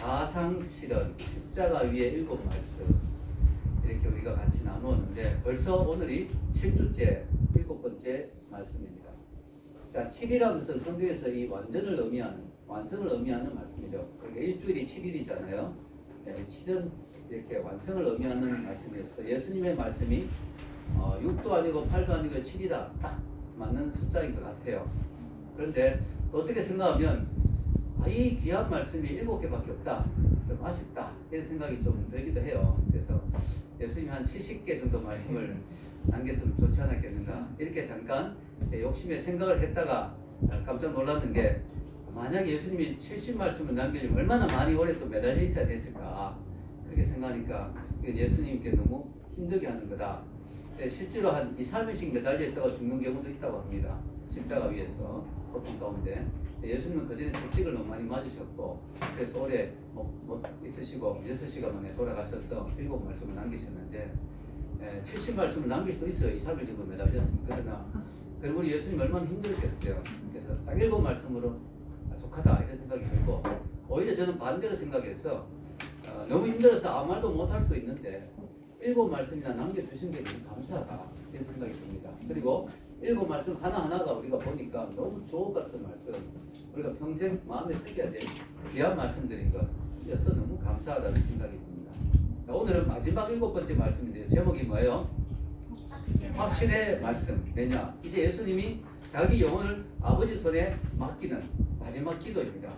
가상칠언, 십자가 위에 7말씀 이렇게 우리가 같이 나누었는데 벌써 오늘이 7주째 7번째 말씀입니다. 자, 7이라는 것은 성경에서 이 완전을 의미하는, 완성을 의미하는 말씀이죠. 그러니까 일주일이 7일이잖아요. 네, 7은 이렇게 완성을 의미하는 말씀이었어요. 예수님의 말씀이 6도 아니고 8도 아니고 7이다. 딱 맞는 숫자인 것 같아요. 그런데 또 어떻게 생각하면 이 귀한 말씀이 7개밖에 없다. 좀 아쉽다. 이런 생각이 좀 들기도 해요. 그래서 예수님이 한 70개 정도 말씀을 남겼으면 좋지 않았겠는가. 이렇게 잠깐 제 욕심에 생각을 했다가 깜짝 놀랐는 게 만약에 예수님이 70말씀을 남기려면 얼마나 많이 오래 또 매달려 있어야 됐을까. 그렇게 생각하니까 예수님께 너무 힘들게 하는 거다. 실제로 한 2, 3일씩 매달려 있다가 죽는 경우도 있다고 합니다. 십자가 위에서 고통 가운데. 예수님은 그전에 택직을 너무 많이 맞으셨고 그래서 오래 못 있으시고 6시간 만에 돌아가셔서 7말씀을 남기셨는데 70말씀을 남길 수도 있어요. 2, 3일 정도 매달렸으면. 그러나 우리 예수님 얼마나 힘들겠어요. 그래서 딱 7말씀으로 족하다 이런 생각이 들고 오히려 저는 반대로 생각해서 너무 힘들어서 아무 말도 못할 수도 있는데 7말씀이나 남겨주신 게 너무 감사하다 이런 생각이 듭니다. 그리고 7말씀 하나하나가 우리가 보니까 너무 주옥 같은 말씀, 우리가 평생 마음에 새겨야 될 귀한 말씀들인 것이어서 너무 감사하다는 생각이 듭니다. 자, 오늘은 마지막 7번째 말씀인데요. 제목이 뭐예요? 확신의 말씀. 왜냐? 이제 예수님이 자기 영혼을 아버지 손에 맡기는 마지막 기도입니다.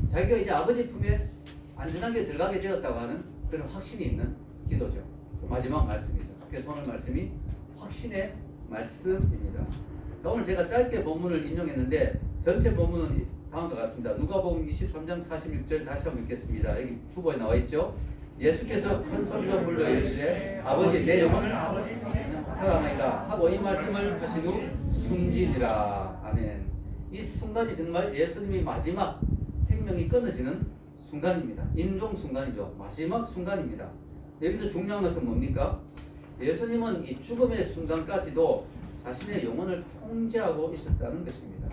자기가 이제 아버지 품에 안전하게 들어가게 되었다고 하는 그런 확신이 있는 기도죠. 마지막 말씀이죠. 그래서 오늘 말씀이 확신의 말씀입니다. 자, 오늘 제가 짧게 본문을 인용했는데 전체 본문은 다음과 같습니다. 누가복음 23장 46절 다시 한번 읽겠습니다. 여기 주보에 나와 있죠. 예수께서 큰 소리로 불러 이르시되 아버지 내 영혼을 아버지 손에 맡겨나이다 하고 이 말씀을 하신 후 숨지니라. 아멘. 이 순간이 정말 예수님이 마지막 생명이 끊어지는 순간입니다. 임종 순간이죠. 마지막 순간입니다. 여기서 중요한 것은 뭡니까? 예수님은 이 죽음의 순간까지도 자신의 영혼을 통제하고 있었다는 것입니다.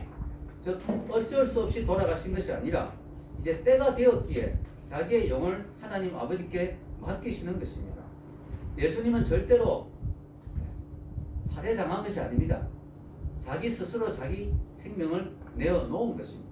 즉 어쩔 수 없이 돌아가신 것이 아니라 이제 때가 되었기에 자기의 영혼을 하나님 아버지께 맡기시는 것입니다. 예수님은 절대로 살해당한 것이 아닙니다. 자기 스스로 자기 생명을 내어놓은 것입니다.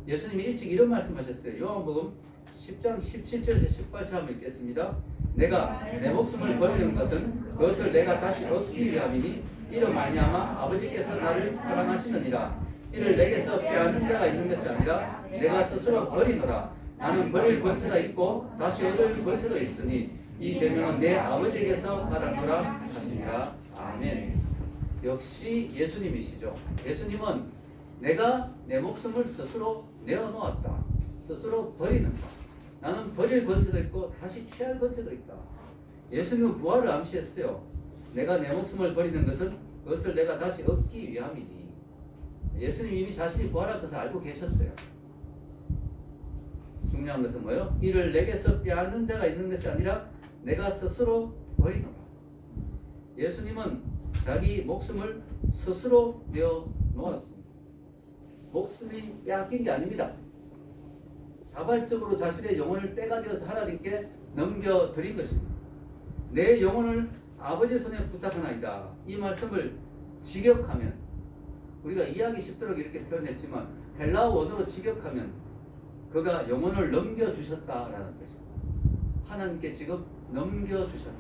예수님이 일찍 이런 말씀하셨어요. 요한복음 10장 17절에서 18절 한번 읽겠습니다. 내가 내 목숨을 버리는 것은 그것을 내가 다시 얻기 위함이니 이로 말미암아 아버지께서 나를 사랑하시느니라. 이를 내게서 빼앗는 자가 있는 것이 아니라 내가 스스로 버리노라. 나는 버릴 권세가 있고 다시 얻을 권세도 있으니 이 계명은 내 아버지에게서 받았노라 하시니라. 아멘. 역시 예수님이시죠. 예수님은 내가 내 목숨을 스스로 내어놓았다. 스스로 버리는 것. 나는 버릴 권세도 있고 다시 취할 권세도 있다. 예수님은 부활을 암시했어요. 내가 내 목숨을 버리는 것은 그것을 내가 다시 얻기 위함이니. 예수님이 이미 자신이 부활할 것을 알고 계셨어요. 중요한 것은 뭐예요? 이를 내게서 빼앗는 자가 있는 것이 아니라 내가 스스로 버리노라. 예수님은 자기 목숨을 스스로 내어놓았습니다. 목숨이 빼앗긴 게 아닙니다. 자발적으로 자신의 영혼을 때가 되어서 하나님께 넘겨드린 것입니다. 내 영혼을 아버지 손에 부탁하나이다. 이 말씀을 직역하면 우리가 이해하기 쉽도록 이렇게 표현했지만 헬라어 원어로 직역하면 그가 영혼을 넘겨주셨다라는 것입니다. 하나님께 지금 넘겨주셨다.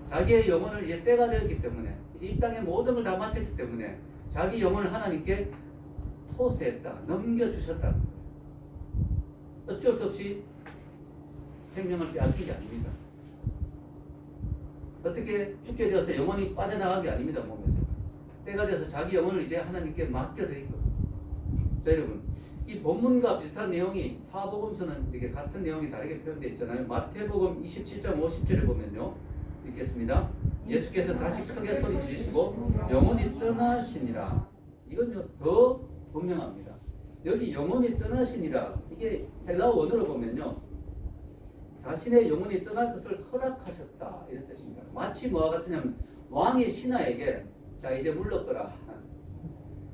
자기의 영혼을 이제 때가 되었기 때문에 이제 이 땅의 모든 걸 다 마쳤기 때문에 자기 영혼을 하나님께 토스했다. 넘겨주셨다. 어쩔 수 없이 생명을 빼앗긴 게 아닙니다. 어떻게 죽게 되어서 영혼이 빠져나간 게 아닙니다. 몸에서. 때가 돼서 자기 영혼을 이제 하나님께 맡겨드린 겁니다. 자, 여러분, 이 본문과 비슷한 내용이 사복음서는 이렇게 같은 내용이 다르게 표현되어 있잖아요. 마태복음 27장 50절에 보면요. 읽겠습니다. 예수께서 다시 크게 소리 지르시고 영혼이 떠나시니라. 이건요 더 분명합니다. 여기 영혼이 떠나시니라. 이게 헬라어 원어로 보면요. 자신의 영혼이 떠날 것을 허락하셨다. 이런 뜻입니다. 마치 뭐와 같으냐면 왕이 신하에게 자 이제 물러거라.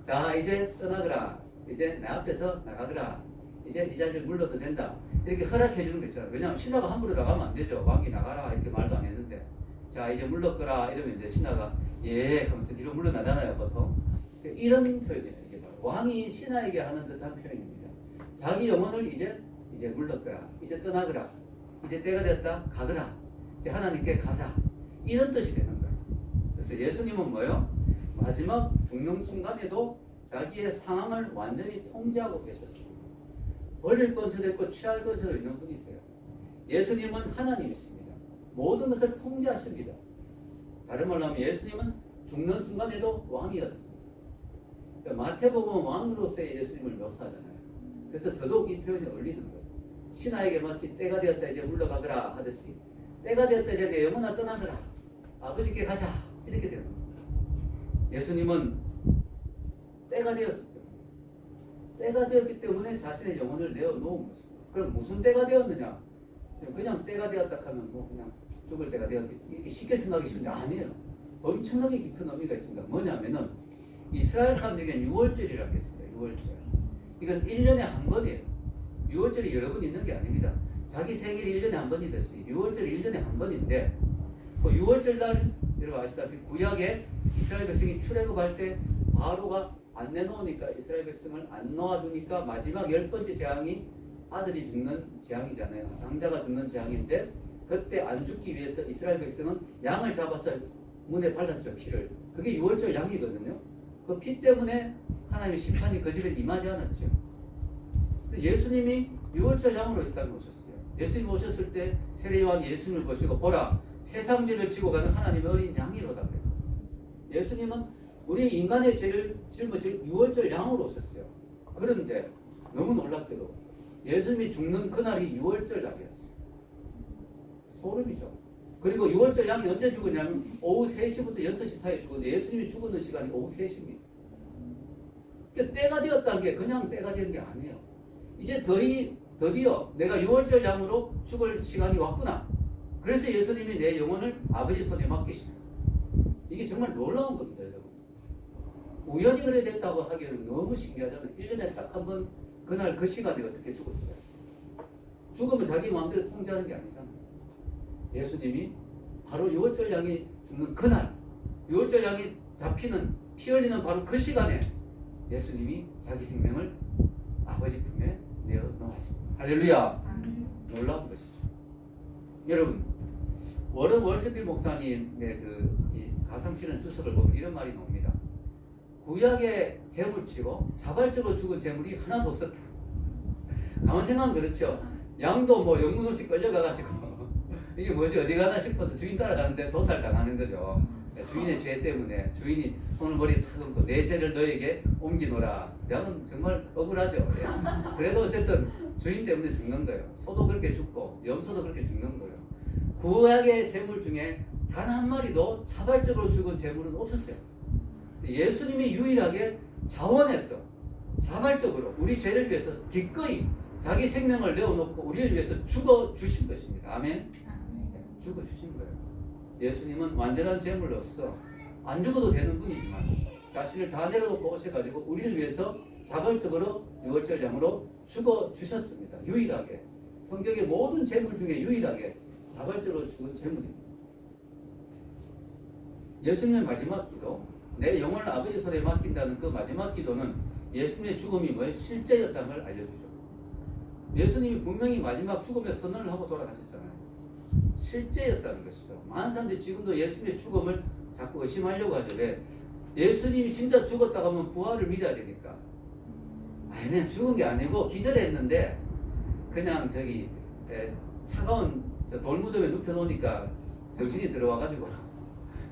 자 이제 떠나거라. 이제 내 앞에서 나가거라. 이제 이 자리를 물러도 된다. 이렇게 허락해 주는 거 있잖아요. 왜냐하면 신하가 함부로 나가면 안 되죠. 왕이 나가라 이렇게 말도 안 했는데, 자 이제 물러거라 이러면 이제 신하가 예 하면서 뒤로 물러나잖아요 보통. 이런 표현이에요. 이게 바로 왕이 신하에게 하는 듯한 표현입니다. 자기 영혼을 이제 물러거라, 이제 떠나거라, 이제 때가 됐다 가거라, 이제 하나님께 가자, 이런 뜻이 되는 거예요. 그래서 예수님은 뭐요? 마지막 죽는 순간에도 자기의 상황을 완전히 통제하고 계셨습니다. 버릴 건서도 있고 취할 건서도 있는 분이세요. 예수님은 하나님이십니다. 모든 것을 통제하십니다. 다른 말로 하면 예수님은 죽는 순간에도 왕이었습니다. 그러니까 마태복음은 왕으로서의 예수님을 묘사하잖아요. 그래서 더더욱 이 표현이 어울리는 거예요. 신하에게 마치 때가 되었다 이제 물러가거라 하듯이, 때가 되었다 이제 내 영혼아 떠나거라, 아버지께 가자, 이렇게 되는 거예요. 예수님은 때가 되었기 때문에 자신의 영혼을 내어놓은 것입니다. 그럼 무슨 때가 되었느냐? 그냥 때가 되었다 하면 뭐 그냥 죽을 때가 되었겠지, 이렇게 쉽게 생각이 쉬운데 아니에요. 엄청나게 깊은 의미가 있습니다. 뭐냐면은 이스라엘 사람들에게는 6월절이라는 게 있습니다. 6월절. 이건 1년에 한 번이에요. 6월절이 여러 번 있는 게 아닙니다. 자기 생일이 1년에 한 번이듯이 6월절이 1년에 한 번인데, 그 6월절 날 여러분 아시다시피 구약에 이스라엘 백성이 출애굽할 때 바로가 안 내놓으니까, 이스라엘 백성을 안 놓아주니까 마지막 10번째 재앙이 아들이 죽는 재앙이잖아요. 장자가 죽는 재앙인데, 그때 안 죽기 위해서 이스라엘 백성은 양을 잡아서 문에 발랐죠. 피를. 그게 6월절 양이거든요. 그 피 때문에 하나님의 심판이 그 집에 임하지 않았죠. 예수님이 6월절 양으로 이 땅에 오셨어요. 예수님 오셨을 때 세례요한이 예수님을 보시고 보라 세상 죄를 지고 가는 하나님의 어린 양이로다 그래요. 예수님은 우리 인간의 죄를 짊어질 6월절 양으로 오셨어요. 그런데 너무 놀랍게도 예수님이 죽는 그날이 6월절 날이었어요. 소름이죠. 그리고 6월절 양이 언제 죽었냐면 오후 3시부터 6시 사이에 죽었는데, 예수님이 죽었는 시간이 오후 3시입니다. 그러니까 때가 되었다는 게 그냥 때가 된 게 아니에요. 이제 드디어 내가 6월절 양으로 죽을 시간이 왔구나. 그래서 예수님이 내 영혼을 아버지 손에 맡기십니다. 이게 정말 놀라운 겁니다, 여러분. 우연히 그래 됐다고 하기에는 너무 신기하잖아요. 1년에 딱 한 번 그날 그 시간에 어떻게 죽을 수가 있어요. 죽으면 자기 마음대로 통제하는 게 아니잖아요. 예수님이 바로 6월절 양이 죽는 그날, 6월절 양이 잡히는, 피 흘리는 바로 그 시간에 예수님이 자기 생명을 아버지 품에 내어놓았습니다. 할렐루야. 놀라운 것이죠. 여러분, 워런 월스비 목사님의 이 가상치는 주석을 보면 이런 말이 나옵니다. 구약의 재물치고 자발적으로 죽은 재물이 하나도 없었다. 가만 생각하면 그렇죠. 양도 뭐 영문 없이 끌려가가지고 이게 뭐지 어디 가나 싶어서 주인 따라가는데 도살 당하는 거죠. 주인의 죄 때문에 주인이 오늘 머리에 탁 얹고 내 죄를 너에게 옮기노라. 양은 정말 억울하죠. 예. 그래도 어쨌든 주인 때문에 죽는 거예요. 소도 그렇게 죽고 염소도 그렇게 죽는 거예요. 구약의 재물 중에 단 한 마리도 자발적으로 죽은 재물은 없었어요. 예수님이 유일하게 자원해서 자발적으로 우리 죄를 위해서 기꺼이 자기 생명을 내어놓고 우리를 위해서 죽어주신 것입니다. 아멘. 죽어주신 거예요. 예수님은 완전한 제물로서 안 죽어도 되는 분이지만 자신을 다 내려놓고 오셔가지고 우리를 위해서 자발적으로 6월절 양으로 죽어주셨습니다. 유일하게. 성경의 모든 제물 중에 유일하게 자발적으로 죽은 제물입니다. 예수님의 마지막 기도, 내 영혼을 아버지 손에 맡긴다는 그 마지막 기도는 예수님의 죽음이 뭐예요? 실제였다는 걸 알려주죠. 예수님이 분명히 마지막 죽음의 선언을 하고 돌아가셨잖아요. 실제였다는 것이죠. 많은 사람들이 지금도 예수님의 죽음을 자꾸 의심하려고 하죠. 왜? 예수님이 진짜 죽었다고 하면 부활을 믿어야 되니까. 아니, 그냥 죽은 게 아니고 기절했는데 그냥 차가운 돌무덤에 눕혀놓으니까 정신이 들어와가지고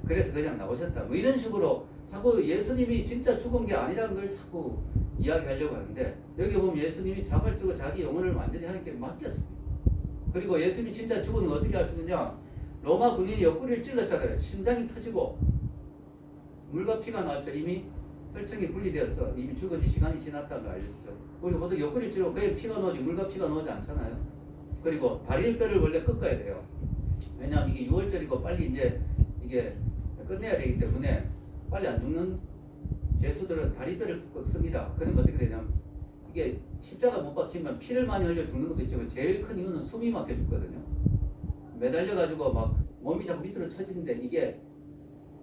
그래서 그냥 나오셨다. 뭐 이런 식으로 자꾸 예수님이 진짜 죽은 게 아니라는 걸 자꾸 이야기하려고 하는데, 여기 보면 예수님이 자발적으로 자기 영혼을 완전히 하나님께 맡겼습니다. 그리고 예수님이 진짜 죽은 건 어떻게 할 수 있느냐? 로마 군인이 옆구리를 찔렀잖아요. 심장이 터지고 물과 피가 나왔죠. 이미 혈청이 분리되었어. 이미 죽은 지 시간이 지났다는 걸 알려주죠. 우리가 보통 옆구리를 찌르고 그게 피가 나오지 물과 피가 나오지 않잖아요. 그리고 다리뼈를 원래 꺾어야 돼요. 왜냐하면 이게 6월절이고 빨리 이제 이게 끝내야 되기 때문에 빨리 안 죽는 죄수들은 다리뼈를 꺾습니다. 그러면 어떻게 되냐면 이게 십자가 못 박히면 피를 많이 흘려 죽는 것도 있지만 제일 큰 이유는 숨이 막혀 죽거든요. 매달려가지고 막 몸이 자꾸 밑으로 처지는데 이게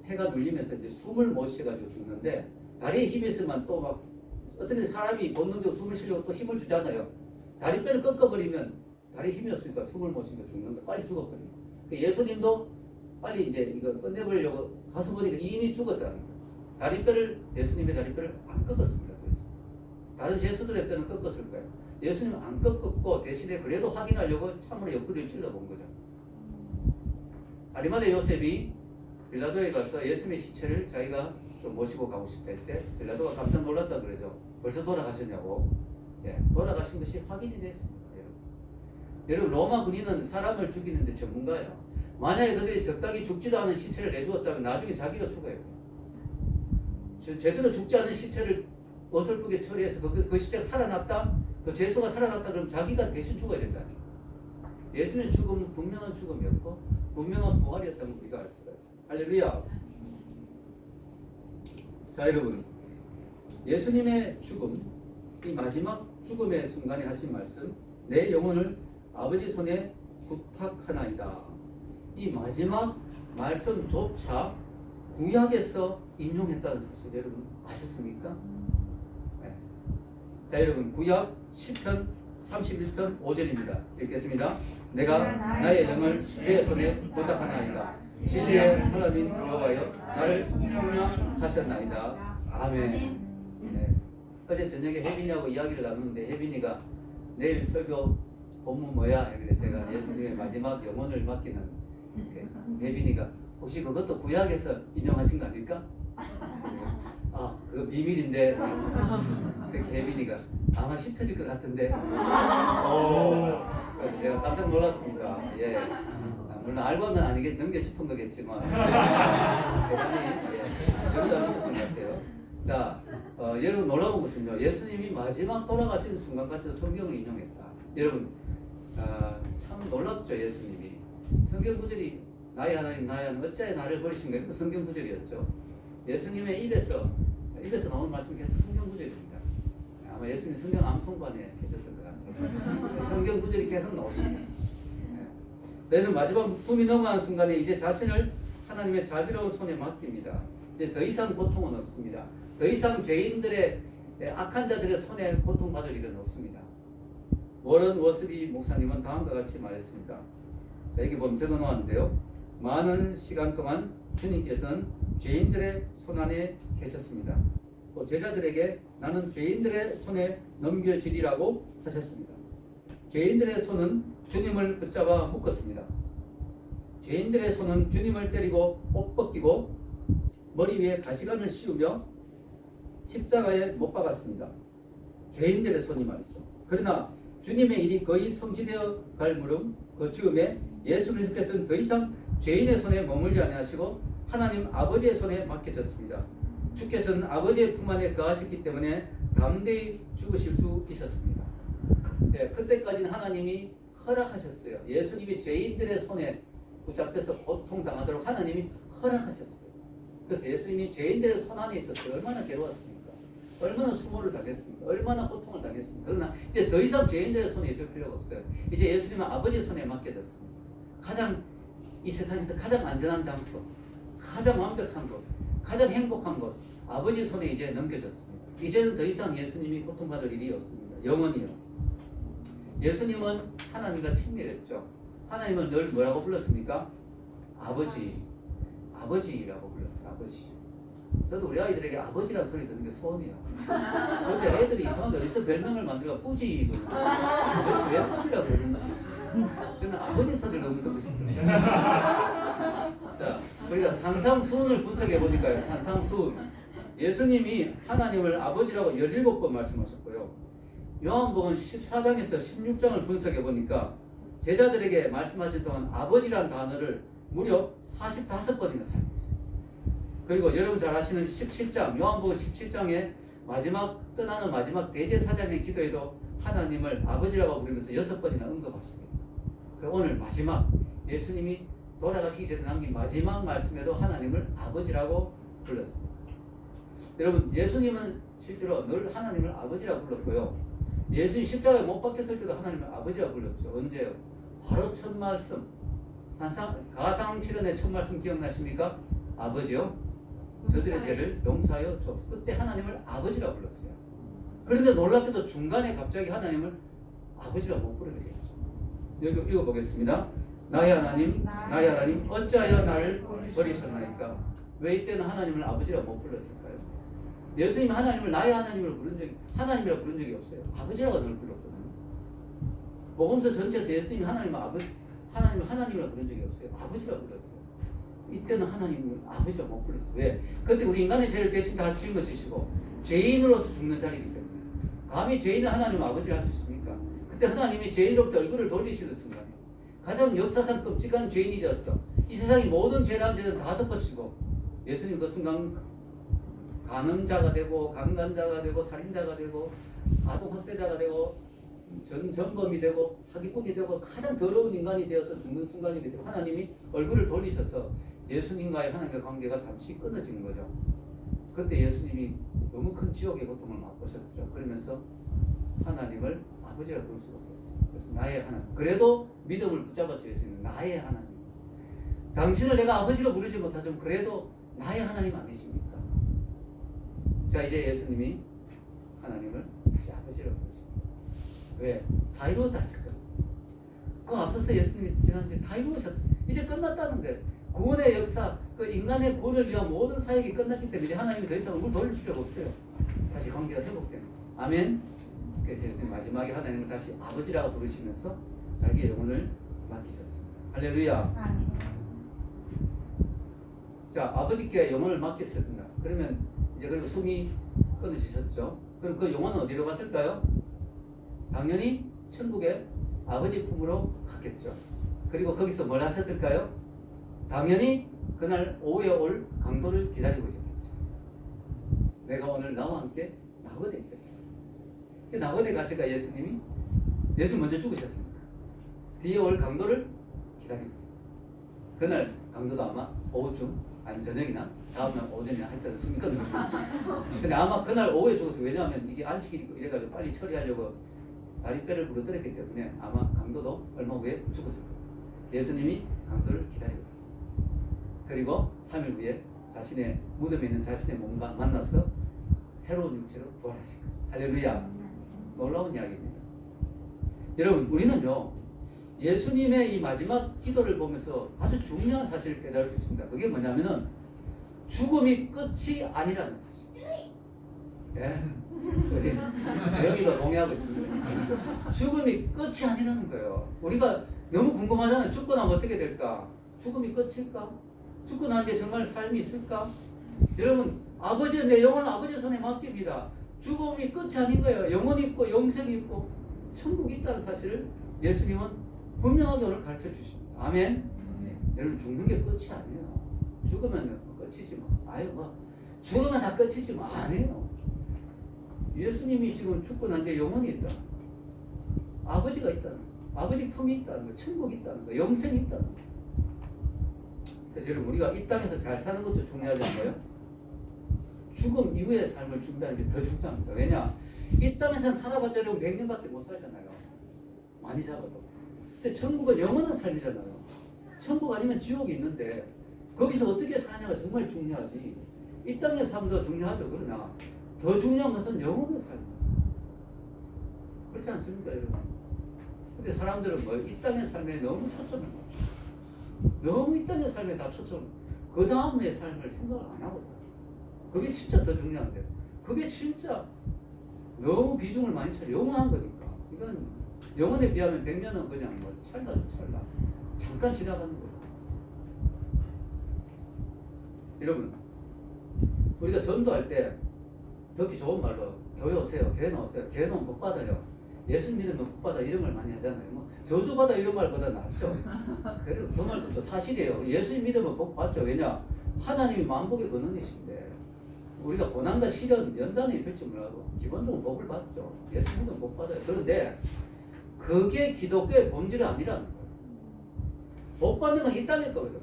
폐가 눌리면서 이제 숨을 못 쉬어가지고 죽는데 다리에 힘이 있으면 또 막 어떻게 사람이 본능적으로 숨을 쉬려고 또 힘을 주잖아요. 다리뼈를 꺾어버리면 다리에 힘이 없으니까 숨을 못 쉬니까 죽는 거 빨리 죽어버려요. 예수님도 빨리 이제 이거 끝내버리려고 가서 보니까 이미 죽었다는 거예요. 다리뼈를 예수님의 다리뼈를 안 꺾었습니다. 그래서 다른 제수들의 뼈는 꺾었을 거예요. 예수님은 안 꺾었고 대신에 그래도 확인하려고 참으로 옆구리를 찔러본 거죠. 아리마대 요셉이 빌라도에 가서 예수님의 시체를 자기가 좀 모시고 가고 싶다 했대. 빌라도가 깜짝 놀랐다 그러죠. 벌써 돌아가셨냐고. 예, 돌아가신 것이 확인이 됐습니다. 여러분 로마 군인은 사람을 죽이는데 전문가예요. 만약에 그들이 적당히 죽지도 않은 시체를 내주었다면 나중에 자기가 죽어요. 제대로 죽지 않은 시체를 어설프게 처리해서 그 시체가 살아났다? 그 죄수가 살아났다 그러면 자기가 대신 죽어야 된다는 거예요. 예수님의 죽음은 분명한 죽음이었고 분명한 부활이었다는 우리가 알 수가 있어요. 할렐루야. 자 여러분, 예수님의 죽음, 이 마지막 죽음의 순간에 하신 말씀, 내 영혼을 아버지 손에 부탁하나이다. 이 마지막 말씀조차 구약에서 인용했다는 사실 여러분 아셨습니까? 네. 자 여러분, 구약 10편 31편 5절입니다. 읽겠습니다. 내가 나의 영을 주의 손에 부탁하나이다. 진리의 하나님 여호와여 나를 성량하셨나이다. 아멘. 네. 어제 저녁에 혜빈이하고 이야기를 나누는데 혜빈이가 내일 설교 본문 뭐야? 그래 제가 예수님의 마지막 영혼을 맡기는 혜빈이가 혹시 그것도 구약에서 인용하신 거 아닐까? 아 그거 비밀인데 그렇게 혜빈이가 아마 씹혀질 것 같은데 그래서 제가 깜짝 놀랐습니다. 예. 물론 알고는 아니게 넘겨 짚은 거겠지만 대단히 정답이 있었던 것 같아요. 자, 여러분 놀라운 것은요. 예수님이 마지막 돌아가시는 순간까지 성경을 인용했다. 여러분 참 놀랍죠. 예수님이 성경 구절이 나의 하나님 나의 하나님 어찌하여 나를 버리신가 이것도 성경 구절이었죠. 예수님의 입에서 나오는 말씀이 계속 성경 구절입니다. 아마 예수님 성경 암송반에 계셨던 것 같아요. 성경 구절이 계속 나오십니다. 그래서 마지막 숨이 넘어가는 순간에 이제 자신을 하나님의 자비로운 손에 맡깁니다. 이제 더 이상 고통은 없습니다. 더 이상 죄인들의 악한 자들의 손에 고통받을 일은 없습니다. 워런 워스비 목사님은 다음과 같이 말했습니다. 자, 여기 보면 적어놓았는데요. 많은 시간 동안 주님께서는 죄인들의 손 안에 계셨습니다. 또 제자들에게 나는 죄인들의 손에 넘겨지리라고 하셨습니다. 죄인들의 손은 주님을 붙잡아 묶었습니다. 죄인들의 손은 주님을 때리고 옷 벗기고 머리 위에 가시관을 씌우며 십자가에 못 박았습니다. 죄인들의 손이 말이죠. 그러나 주님의 일이 거의 성취되어 갈 무렵 그 즈음에 예수 그리스도께서는 더 이상 죄인의 손에 머물지 아니하시고 하나님 아버지의 손에 맡겨졌습니다. 주께서는 아버지의 품 안에 거하셨기 때문에 담대히 죽으실 수 있었습니다. 네, 그때까지는 하나님이 허락하셨어요. 예수님이 죄인들의 손에 붙잡혀서 고통당하도록 하나님이 허락하셨어요. 그래서 예수님이 죄인들의 손 안에 있었어요. 얼마나 괴로웠습니까? 얼마나 수모를 당했습니까? 얼마나 고통을 당했습니까? 그러나 이제 더 이상 죄인들의 손에 있을 필요가 없어요. 이제 예수님은 아버지 손에 맡겨졌습니다. 가장 이 세상에서 가장 안전한 장소, 가장 완벽한 곳, 가장 행복한 곳, 아버지 손에 이제 넘겨졌습니다. 이제는 더 이상 예수님이 고통받을 일이 없습니다. 영원히요. 예수님은 하나님과 친밀했죠. 하나님을 늘 뭐라고 불렀습니까? 아버지라고 불렀어요. 아버지. 저도 우리 아이들에게 아버지라는 소리 듣는 게 소원이에요. 그런데 애들이 이상하게 어디서 별명을 만들어 뿌지거든요. 도대체 왜 뿌지라고 그러는지. 저는 아버지 소리를 너무 듣고 싶더라고요. 자, 우리가 산상수훈을 분석해 보니까요. 산상수훈. 예수님이 하나님을 아버지라고 17번 말씀하셨고요. 요한복음 14장에서 16장을 분석해 보니까 제자들에게 말씀하실 동안 아버지란 단어를 무려 45번이나 사용했어요. 그리고 여러분 잘 아시는 17장, 요한복음 17장에 떠나는 마지막 대제사장의 기도에도 하나님을 아버지라고 부르면서 6번이나 언급하십니다. 오늘 마지막 예수님이 돌아가시기 전에 남긴 마지막 말씀에도 하나님을 아버지라고 불렀습니다. 여러분 예수님은 실제로 늘 하나님을 아버지라고 불렀고요. 예수님 십자가에 못 박혔을 때도 하나님을 아버지라 불렀죠. 언제요? 바로 첫 말씀. 가상칠언의 첫 말씀 기억나십니까? 아버지요, 저들의 죄를 용서하여 줘. 그때 하나님을 아버지라 불렀어요. 그런데 놀랍게도 중간에 갑자기 하나님을 아버지라 못 부르겠죠. 여기 읽어보겠습니다. 나의 하나님, 나의 하나님, 어찌하여 나를 버리셨나이까? 왜 이때는 하나님을 아버지라 못 불렀을까요? 예수님이 하나님을 나의 하나님으로 하나님이라 부른 적이 없어요. 아버지라고 늘 불렀거든요. 복음서 전체에서 예수님이 하나님을 하나님이라 부른 적이 없어요. 아버지라 불렀어요. 이때는 하나님을 아버지라 못 불렀어요. 왜? 그때 우리 인간의 죄를 대신 다 짊어지시고 죄인으로서 죽는 자리이기 때문에. 감히 죄인을 하나님을 아버지라 할 수 있습니까? 그때 하나님이 죄인으로부터 얼굴을 돌리시는 순간에 가장 역사상 끔찍한 죄인이 되었어. 이 세상의 모든 죄란 죄는 다 덮어쓰고 예수님 그 순간 간음자가 되고 강간자가 되고 살인자가 되고 아동학대자가 되고 전범이 되고 사기꾼이 되고 가장 더러운 인간이 되어서 죽는 순간이기 때문에 하나님이 얼굴을 돌리셔서 예수님과의 하나님의 관계가 잠시 끊어지는 거죠. 그때 예수님이 너무 큰 지옥의 고통을 맛보셨죠. 그러면서 하나님을 아버지라 부를 수가 없었어요. 그래서 나의 하나님. 그래도 믿음을 붙잡았죠. 예수님은 나의 하나님. 당신을 내가 아버지로 부르지 못하지만 그래도 나의 하나님 아니십니까? 자, 이제 예수님이 하나님을 다시 아버지로 부르십니다. 왜? 다 이루었다 하셨거든요. 그 앞서서 예수님이 지난주에 다 이루으셨다. 이제 끝났다는데 구원의 역사, 그 인간의 구원을 위한 모든 사역이 끝났기 때문에 이제 하나님이 더 이상 얼굴 돌릴 필요가 없어요. 다시 관계가 회복됩니다. 아멘. 그래서 예수님 마지막에 하나님을 다시 아버지라고 부르시면서 자기의 영혼을 맡기셨습니다. 할렐루야. 아멘. 자, 아버지께 영혼을 맡겼습니다. 그러면 이제 그리고 숨이 끊어지셨죠. 그럼 그 영혼은 어디로 갔을까요? 당연히 천국의 아버지 품으로 갔겠죠. 그리고 거기서 뭘 하셨을까요? 당연히 그날 오후에 올 강도를 기다리고 있었겠죠. 내가 오늘 나와 함께 낙원에 있었죠. 낙원에 가실까 예수님이? 예수 먼저 죽으셨습니까? 뒤에 올 강도를 기다리고. 그날 강도도 아마 오후쯤 아니 저녁이나 다음날 오전이나 하여튼 숨이 끊어졌을 거예요. 근데 아마 그날 오후에 죽었어요. 왜냐하면 이게 안식일이고 이래가지고 빨리 처리하려고 다리뼈를 부러뜨렸기 때문에 아마 강도도 얼마 후에 죽었을 거예요. 예수님이 강도를 기다리고 있었어요. 그리고 3일 후에 자신의 무덤에 있는 자신의 몸과 만나서 새로운 육체로 부활하신 거죠. 할렐루야. 놀라운 이야기입니다. 여러분, 우리는요 예수님의 이 마지막 기도를 보면서 아주 중요한 사실을 깨달을 수 있습니다. 그게 뭐냐면은 죽음이 끝이 아니라는 사실. 예? 여기가 동의하고 있습니다. 죽음이 끝이 아니라는 거예요. 우리가 너무 궁금하잖아요. 죽고 나면 어떻게 될까? 죽음이 끝일까? 죽고 난 뒤에 정말 삶이 있을까? 여러분, 내 영혼을 아버지 손에 맡깁니다. 죽음이 끝이 아닌 거예요. 영혼이 있고 영생이 있고 천국이 있다는 사실을 예수님은 분명하게 오늘 가르쳐 주십니다. 아멘. 여러분, 죽는 게 끝이 아니에요. 죽으면 끝이지 뭐. 죽으면 다 끝이지 뭐. 아니에요. 예수님이 지금 죽고 난 뒤에 영혼이 있다. 아버지가 있다는 거. 아버지 품이 있다는 거. 천국이 있다는 거. 영생이 있다는 거. 그래서 여러분, 우리가 이 땅에서 잘 사는 것도 중요하지 않나요? 죽음 이후의 삶을 준비하는 게 더 중요합니다. 왜냐? 이 땅에서는 살아봤자 여러분 100년밖에 못 살잖아요. 많이 잡아도. 근데 천국은 영원한 삶이잖아요. 천국 아니면 지옥이 있는데 거기서 어떻게 사냐가 정말 중요하지. 이 땅의 삶도 중요하죠. 그러나 더 중요한 것은 영원한 삶이에요. 그렇지 않습니까, 여러분? 근데 사람들은 뭐 이 땅의 삶에 너무 초점을 맞춰. 너무 이 땅의 삶에 다 초점을. 그 다음의 삶을 생각을 안 하고 살아요. 그게 진짜 더 중요한데. 그게 진짜 너무 비중을 많이 차려. 영원한 거니까. 이건 영원에 비하면 100년은 그냥 뭐 찰나죠, 찰나. 잠깐 지나가는 거예요. 여러분, 우리가 전도할 때 듣기 좋은 말로 교회 오세요, 교회 나오세요, 교회 나오면 복 받아요. 예수 믿으면 복 받아 이런 말 많이 하잖아요. 뭐 저주 받아 이런 말보다 낫죠. 그리고 그 말도 또 사실이에요. 예수 믿으면 복 받죠. 왜냐? 하나님이 만복의 근원이신데 우리가 고난과 시련 연단에 있을지 몰라도 기본적으로 복을 받죠. 예수 믿으면 복 받아요. 그런데 그게 기독교의 본질이 아니라는 거예요. 복 받는 건 이 땅일 거거든.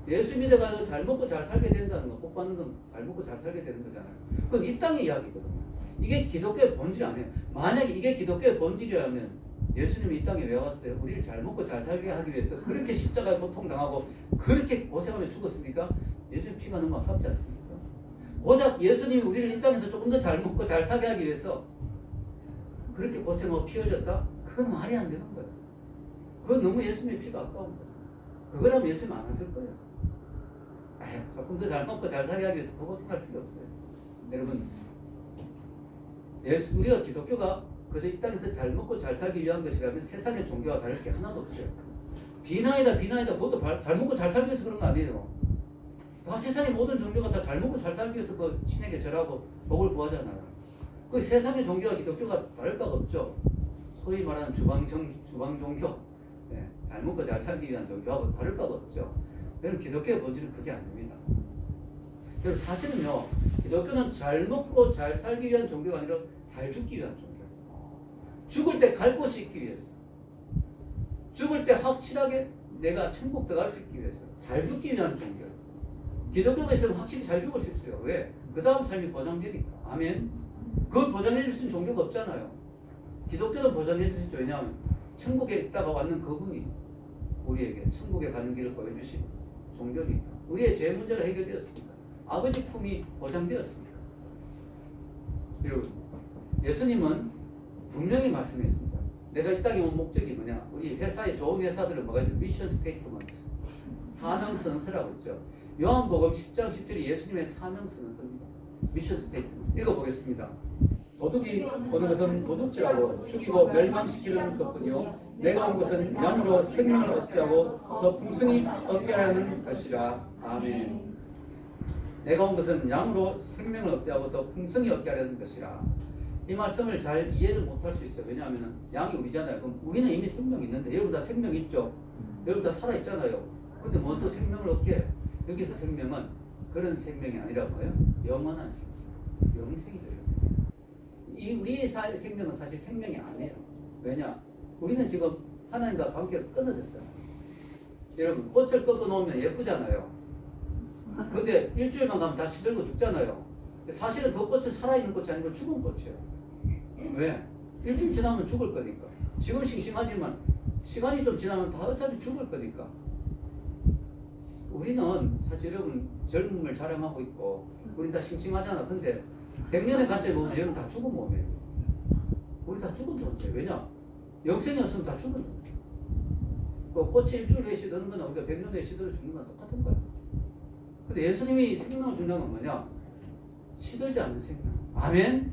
예수 믿어가지고 잘 먹고 잘 살게 된다는 거, 복 받는 건 잘 먹고 잘 살게 되는 거잖아요. 그건 이 땅의 이야기거든요. 이게 기독교의 본질이 아니에요. 만약에 이게 기독교의 본질이라면 예수님이 이 땅에 왜 왔어요? 우리를 잘 먹고 잘 살게 하기 위해서 그렇게 십자가에 고통당하고 그렇게 고생하며 죽었습니까? 예수님 피가 너무 아깝지 않습니까? 고작 예수님이 우리를 이 땅에서 조금 더 잘 먹고 잘 살게 하기 위해서 그렇게 고생하고 피 흘렸다? 그건 말이 안 되는 거예요. 그건 너무 예수님의 피가 아까운 거죠. 그거라면 예수님 안 하실 거예요. 조금 더 잘 먹고 잘 살게 하기 위해서 그거 생각할 필요 없어요. 여러분, 우리가 기독교가 그저 이 땅에서 잘 먹고 잘 살기 위한 것이라면 세상의 종교와 다를 게 하나도 없어요. 비나이다 그것도 잘 먹고 잘 살기 위해서 그런 거 아니에요. 다 세상의 모든 종교가 다 잘 먹고 잘 살기 위해서 그 신에게 절하고 복을 구하잖아요. 그 세상의 종교와 기독교가 다를 바가 없죠. 소위 말하는 주방 종교, 네, 잘 먹고 잘 살기 위한 종교하고 다를 바가 없죠. 여러분, 기독교의 본질은 그게 아닙니다. 여러분, 사실은요, 기독교는 잘 먹고 잘 살기 위한 종교가 아니라 잘 죽기 위한 종교예요. 죽을 때 갈 곳이 있기 위해서, 죽을 때 확실하게 내가 천국 들어갈 수 있기 위해서 잘 죽기 위한 종교예요. 기독교가 있으면 확실히 잘 죽을 수 있어요. 왜? 그 다음 삶이 보장되니까. 아멘. 그걸 보장해 줄 수 있는 종교가 없잖아요. 기독교도 보장해 줄 수 있죠. 왜냐하면 천국에 있다가 왔는 그분이 우리에게 천국에 가는 길을 보여주신 종교니까. 우리의 죄 문제가 해결되었습니다. 아버지 품이 보장되었습니다. 여러분, 예수님은 분명히 말씀했습니다. 내가 이 땅에 온 목적이 뭐냐? 우리 회사에 좋은 회사들은 뭐가 있어요? 미션 스테이트먼트, 사명 선언서라고 있죠. 요한복음 10장 10절이 예수님의 사명 선언서입니다. 미션 스테이트먼트. 읽어보겠습니다. 도둑이 오는 것은 도둑질하고 죽이고 멸망시키는 것뿐이요 내가 온 것은 양으로 생명을 얻게 하고 더 풍성히 얻게 하는 것이라. 아멘. 내가 온 것은 양으로 생명을 얻게 하고 더 풍성히 얻게 하려는 것이라. 이 말씀을 잘 이해를 못할 수 있어요. 왜냐하면 양이 우리잖아요. 그럼 우리는 이미 생명이 있는데, 여러분 다 생명 있죠? 여러분 다 살아있잖아요. 근데 뭐 또 생명을 얻게 해요? 여기서 생명은 그런 생명이 아니라 뭐예요? 영원한 생명, 영생이죠. 영생. 이 우리의 생명은 사실 생명이 아니에요. 왜냐? 우리는 지금 하나님과 관계가 끊어졌잖아요. 여러분, 꽃을 꺾어놓으면 예쁘잖아요. 근데 일주일만 가면 다 시들고 죽잖아요. 사실은 그 꽃은 살아있는 꽃이 아니고 죽은 꽃이에요. 왜? 일주일 지나면 죽을 거니까. 지금 싱싱하지만 시간이 좀 지나면 다 어차피 죽을 거니까. 우리는 사실 여러분 젊음을 자랑하고 있고 우리 다 싱싱하잖아. 근데 100년의 관점에 보면 여러분 다 죽은 몸이에요. 우리 다 죽은 존재. 왜냐? 영생이 없으면 다 죽은 존재. 그 꽃이 일주일 후에 시드는 거나 우리가 100년 후에 시들어 죽는 건 똑같은 거야. 근데 예수님이 생명을 준다는 건 뭐냐? 시들지 않는 생명. 아멘?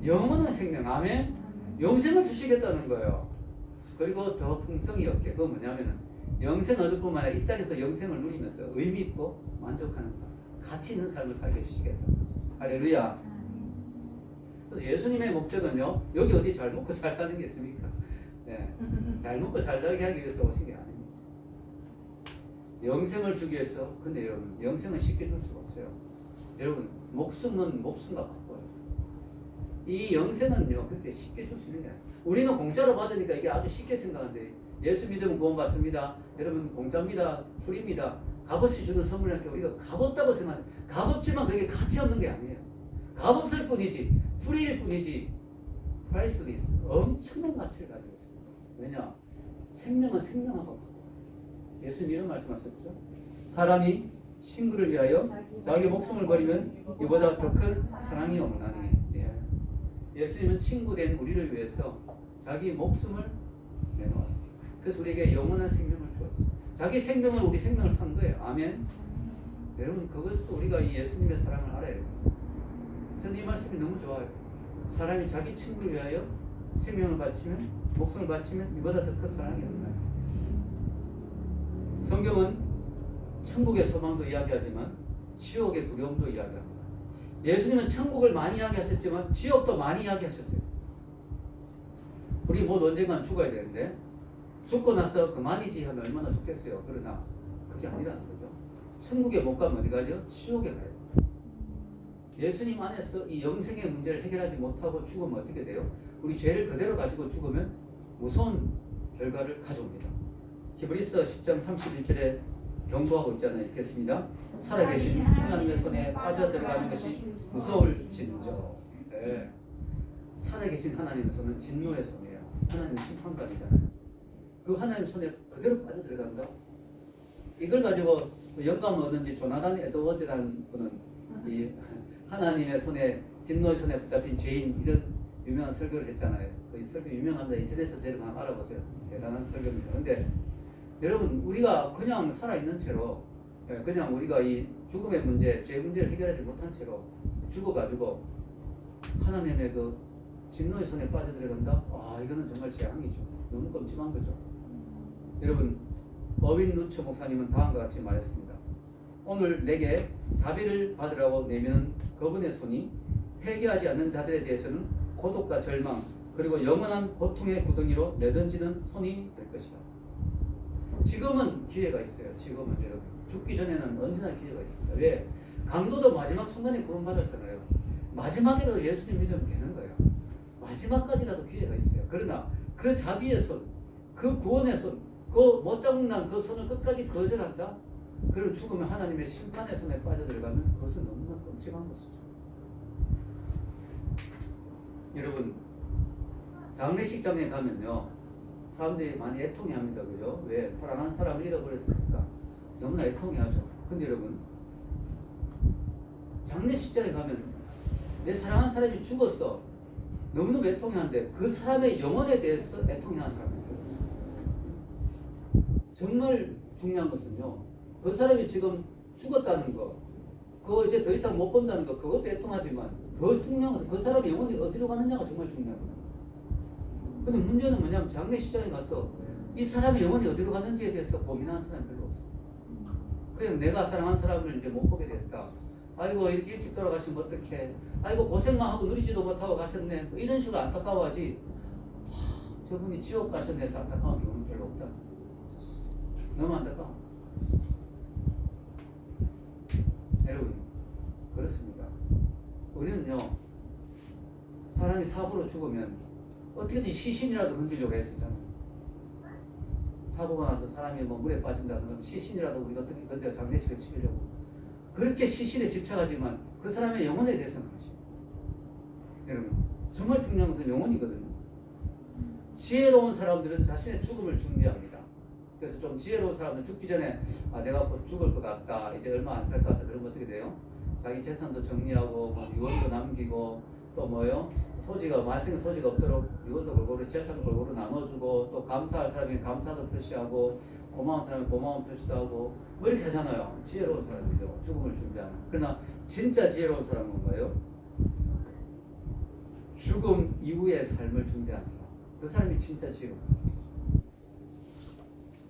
영원한 생명. 아멘? 영생을 주시겠다는 거예요. 그리고 더 풍성히 얻게. 그건 뭐냐면은 영생 얻을 뿐만 아니라 이 땅에서 영생을 누리면서 의미 있고 만족하는 삶, 가치 있는 삶을 살게 해주시겠다는 거죠. 할렐루야. 그래서 예수님의 목적은요, 여기 어디 잘 먹고 잘 사는 게 있습니까? 네. 잘 먹고 잘 살게 하기 위해서 오신 게 아닙니다. 영생을 주기 위해서. 근데 여러분, 영생은 쉽게 줄 수가 없어요. 여러분, 목숨은 목숨과 바꿔요. 이 영생은요, 그렇게 쉽게 줄 수 있는 게 아니에요. 우리는 공짜로 받으니까 이게 아주 쉽게 생각하는데, 예수 믿으면 구원받습니다. 여러분, 공짜입니다. 프리입니다. 값없이 주는 선물이니까 우리가 값없다고 생각해요. 값없지만 그게 가치 없는 게 아니에요. 값없을 뿐이지, 프리일 뿐이지, 프라이스리스, 엄청난 가치를 가지고 있습니다. 왜냐? 생명은 생명하고 바꿔요. 예수님 이런 말씀하셨죠? 사람이 친구를 위하여 자기 목숨을 버리면 이보다 더 큰 사랑이 없나니. 예. 예수님은 친구된 우리를 위해서 자기 목숨을 내놓았어요. 그래서 우리에게 영원한 생명을 주었어요. 자기 생명을 우리 생명을 산 거예요. 아멘. 여러분, 그것을 우리가 이 예수님의 사랑을 알아야 돼요. 저는 이 말씀이 너무 좋아요. 사람이 자기 친구를 위하여 생명을 바치면, 목숨을 바치면 이보다 더 큰 사랑이 없나요? 성경은 천국의 소망도 이야기하지만 지옥의 두려움도 이야기합니다. 예수님은 천국을 많이 이야기하셨지만 지옥도 많이 이야기하셨어요. 우리 모두 언젠간 죽어야 되는데 죽고 나서 그만이지 하면 얼마나 좋겠어요. 그러나 그게 아니라는 거죠. 천국에 못 가면 어디 가죠? 지옥에 가요. 예수님 안에서 이 영생의 문제를 해결하지 못하고 죽으면 어떻게 돼요? 우리 죄를 그대로 가지고 죽으면 무서운 결과를 가져옵니다. 히브리서 10장 31절에 경고하고 있잖아요. 읽겠습니다. 살아계신 하나님의 손에 빠져들어가는 것이 무서울진저. 네. 살아계신 하나님의 손은 진노의 손이에요. 하나님 심판관이잖아요. 그 하나님 손에 그대로 빠져들어간다. 이걸 가지고 영감을 얻는지 조나단 에드워즈라는 분은 이 하나님의 손에 진노의 손에 붙잡힌 죄인 이런 유명한 설교를 했잖아요. 그 설교 유명합니다. 인터넷에서 여러분 한번 알아보세요. 대단한 설교입니다. 근데 여러분 우리가 그냥 살아있는 채로 그냥 우리가 이 죽음의 문제, 죄 문제를 해결하지 못한 채로 죽어가지고 하나님의 그 진노의 손에 빠져들어간다? 아 이거는 정말 재앙이죠. 너무 끔찍한 거죠. 여러분 어윈 루처 목사님은 다음과 같이 말했습니다. 오늘 내게 자비를 받으라고 내미는 그분의 손이 회개하지 않는 자들에 대해서는 고독과 절망 그리고 영원한 고통의 구덩이로 내던지는 손이 될 것이다. 지금은 기회가 있어요. 지금은 여러분 죽기 전에는 언제나 기회가 있습니다. 왜? 강도도 마지막 순간에 구원받았잖아요. 마지막이라도 예수님 믿으면 되는 거예요. 마지막까지라도 기회가 있어요. 그러나 그 자비의 손, 그 구원의 손, 그 못장난 그 손을 끝까지 거절한다? 그럼 죽으면 하나님의 심판의 손에 빠져들어가면 그것은 너무나 끔찍한 것이죠. 여러분 장례식장에 가면요 사람들이 많이 애통해합니다. 그죠? 왜? 사랑하는 사람을 잃어버렸으니까 너무나 애통해하죠. 근데 여러분 장례식장에 가면 내 사랑하는 사람이 죽었어. 너무너무 애통해하는데 그 사람의 영혼에 대해서 애통해하는 사람이 없어요. 정말 중요한 것은요 그 사람이 지금 죽었다는 거 그거 이제 더 이상 못 본다는 거 그것도 애통하지만 더 중요한 것은 그 사람의 영혼이 어디로 가느냐가 정말 중요합니다. 근데 문제는 뭐냐면 장례식장에 가서 이 사람의 영혼이 어디로 가는지에 대해서 고민하는 사람이 별로 없어요. 그냥 내가 사랑한 사람을 이제 못 보게 됐다. 아이고 이렇게 일찍 돌아가시면 어떡해. 아이고 고생만 하고 누리지도 못하고 가셨네. 뭐 이런 식으로 안타까워하지. 저분이 지옥 가셨네 해서 안타까운 경우는 별로 없다. 너무 안타까워. 여러분 그렇습니다. 우리는요 사람이 사고로 죽으면 어떻게든 시신이라도 건지려고 했었잖아요. 사고가 나서 사람이 뭐 물에 빠진다든가 시신이라도 우리가 어떻게 건져 장례식을 치르려고 그렇게 시신에 집착하지만 그 사람의 영혼에 대해서는 관심. 여러분 정말 중요한 것은 영혼이거든요. 지혜로운 사람들은 자신의 죽음을 준비합니다. 그래서 좀 지혜로운 사람은 죽기 전에 내가 죽을 것 같다. 이제 얼마 안 살 것 같다. 그러면 어떻게 돼요? 자기 재산도 정리하고 뭐 유언도 남기고 또 뭐요? 소지가 말생 소지가 없도록 유언도 골고루 재산도 골고루 나눠주고 또 감사할 사람이 감사도 표시하고 고마운 사람이 고마운 표시도 하고 뭐 이렇게 하잖아요. 지혜로운 사람이죠. 죽음을 준비하는. 그러나 진짜 지혜로운 사람은 뭔가요? 죽음 이후의 삶을 준비한 사람. 그 사람이 진짜 지혜로운 사람이죠.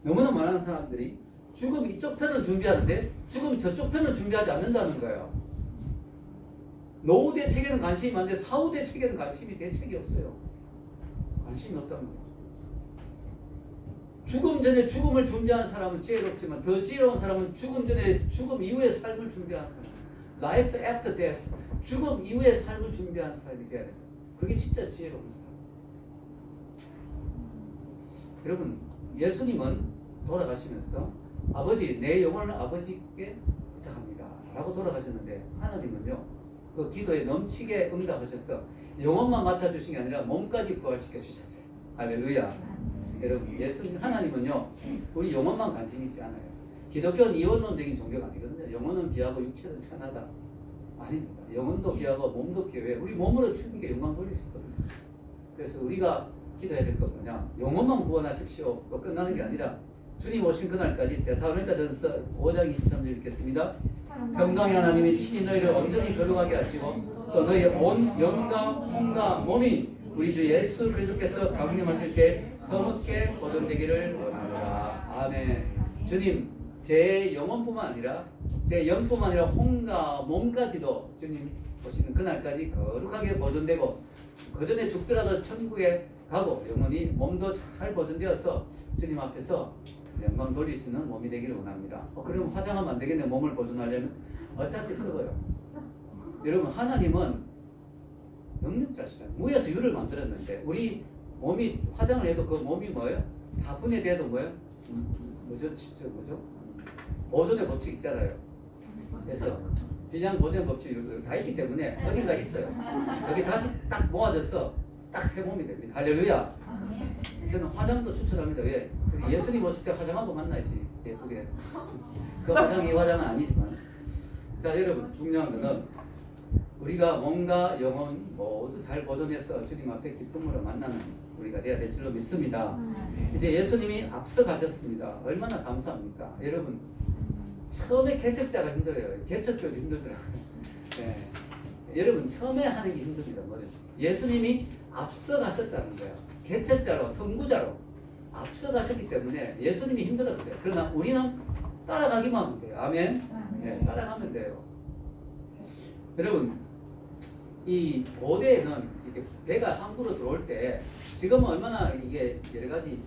너무나 많은 사람들이 죽음 이쪽 편을 준비하는데 죽음 저쪽 편을 준비하지 않는다는 거예요. 노후 대책에는 관심이 많은데 사후 대책에는 대책이 없어요. 관심이 없다는 거죠. 죽음 전에 죽음을 준비한 사람은 지혜롭지만 더 지혜로운 사람은 죽음 전에 죽음 이후의 삶을 준비한 사람. Life after death. 죽음 이후의 삶을 준비한 사람이 돼야 돼요. 그게 진짜 지혜로운 사람. 여러분 예수님은 돌아가시면서 아버지 내 영혼을 아버지께 부탁합니다 라고 돌아가셨는데 하나님은요 그 기도에 넘치게 응답하셔서 영혼만 맡아주신 게 아니라 몸까지 부활시켜 주셨어요. 할렐루야. 여러분 예수님 하나님은요 우리 영혼만 관심 있지 않아요. 기독교는 이원론적인 종교가 아니거든요. 영혼은 귀하고 육체는 천하다. 아닙니다. 영혼도 귀하고 몸도 귀해요. 우리 몸으로 주님께 영광 돌릴 수 있거든요. 그래서 우리가 기도해야 될 건 뭐냐 영혼만 구원하십시오 뭐 끝나는 게 아니라 주님 오신 그날까지 데살로니가전서 5장 23절 읽겠습니다. 평강의 하나님이 친히 너희를 온전히 거룩하게 하시고 또 너희의 온 영과 몸과 몸이 우리 주 예수 그리스도께서 강림하실 때 서뭇게 보존되기를 원하노라. 아멘. 주님 제 영혼뿐만 아니라 제 영뿐만 아니라 혼과 몸까지도 주님 오시는 그날까지 거룩하게 보존되고 그 전에 죽더라도 천국에 가고 영혼이 몸도 잘 보존되어서 주님 앞에서 영광 돌릴 수 있는 몸이 되기를 원합니다. 그럼 화장하면 안 되겠네. 몸을 보존하려면 어차피 썩어요. 여러분 하나님은 능력자시다. 무에서 유를 만들었는데 우리 몸이 화장을 해도 그 몸이 뭐예요? 다 분해돼도 뭐예요? 뭐죠? 보존의 법칙 있잖아요. 그래서 질량 보존 법칙이 다 있기 때문에 어딘가 있어요. 여기 다시 딱 모아져서 딱 새 몸이 됩니다. 할렐루야. 저는 화장도 추천합니다. 왜? 예수님 오실 때 화장하고 만나야지 예쁘게. 그 화장이 이 화장은 아니지만. 자, 여러분 중요한 거는 우리가 몸과 영혼 모두 잘 보존해서 주님 앞에 기쁨으로 만나는 우리가 돼야 될 줄로 믿습니다. 이제 예수님이 앞서 가셨습니다. 얼마나 감사합니까? 여러분 처음에 개척자가 힘들어요. 개척교도 힘들더라고요. 네. 여러분 처음에 하는 게 힘듭니다. 뭐죠? 예수님이 앞서 가셨다는 거예요. 개척자로 선구자로 앞서 가셨기 때문에 예수님이 힘들었어요. 그러나 우리는 따라가기만 하면 돼요. 아멘. 네, 따라가면 돼요. 여러분 이 고대에는 이렇게 배가 항구로 들어올 때 지금은 얼마나 이게 여러 가지